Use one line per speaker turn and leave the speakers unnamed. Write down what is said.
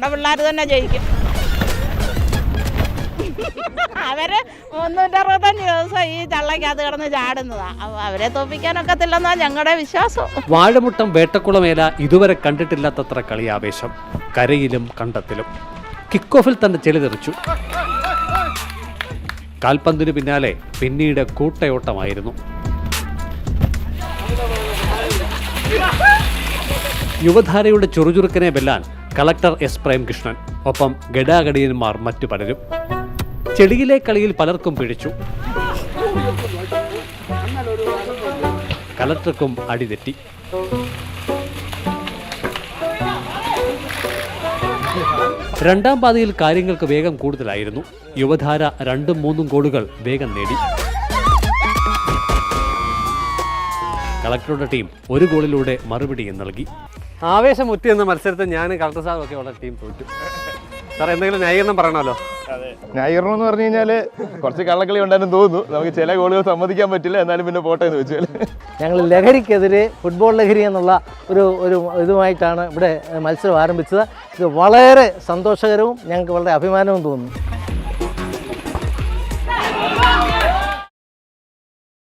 ഞങ്ങളുടെ പിള്ളേർ തന്നെ ജയിക്കും. അവര് 365 ദിവസം ഈ ചള്ളക്കകത്ത് കിടന്ന് ചാടുന്നതാണ്. അവരെ തോപ്പിക്കാനൊക്കത്തില്ലെന്നാണ് ഞങ്ങളുടെ വിശ്വാസം.
വാഴമുട്ടം വേട്ടക്കുളമേല ഇതുവരെ കണ്ടിട്ടില്ലാത്തത്ര കളിയാവേശം കരയിലും കണ്ടത്തിലും. കിക്ക് ഓഫിൽ തന്നെ ചെളിതെറിച്ചു. കാൽപന്തിനു പിന്നാലെ പിന്നീട് കൂട്ടയോട്ടമായിരുന്നു. യുവധാരയുടെ ചുറുചുറുക്കനെ വെല്ലാൻ കളക്ടർ എസ് പ്രേംകൃഷ്ണൻ, ഒപ്പം ഗഡാഗഡിയന്മാർ മറ്റു പലരും. ചെടിയിലെ കളിയിൽ പലർക്കും പിടിച്ചു. കളക്ടർക്കും അടിതെറ്റി. രണ്ടാം പാതിയിൽ കാര്യങ്ങൾക്ക് വേഗം കൂടുതലായിരുന്നു. യുവധാര 2-3 ഗോളുകൾ വേഗം നേടി. കളക്ടറുടെ ടീം 1 ഗോളിലൂടെ മറുപടിയും നൽകി. ആവേശം മുറ്റിയെന്ന മത്സരത്തിൽ ഞാൻ കളക്ടർ സാറും ഒക്കെ ഉള്ള ടീം തോറ്റു. സാർ എന്തെങ്കിലും ന്യായീകരണം പറയണമല്ലോ.
ന്യായീകരണം എന്ന് പറഞ്ഞു കഴിഞ്ഞാൽ കുറച്ച് കള്ളക്കളി ഉണ്ടായിരുന്നു തോന്നുന്നു. നമുക്ക് ചില ഗോളുകൾ സമ്മതിക്കാൻ പറ്റില്ല, എന്നാലും പിന്നെ പോട്ടെ എന്ന് വെച്ചാൽ
ഞങ്ങൾ ലഹരിക്കെതിരെ ഫുട്ബോൾ ലഹരി എന്നുള്ള ഒരു ഇതുമായിട്ടാണ് ഇവിടെ മത്സരം ആരംഭിച്ചത്. ഇത് വളരെ സന്തോഷകരവും ഞങ്ങൾക്ക് വളരെ അഭിമാനവും തോന്നുന്നു.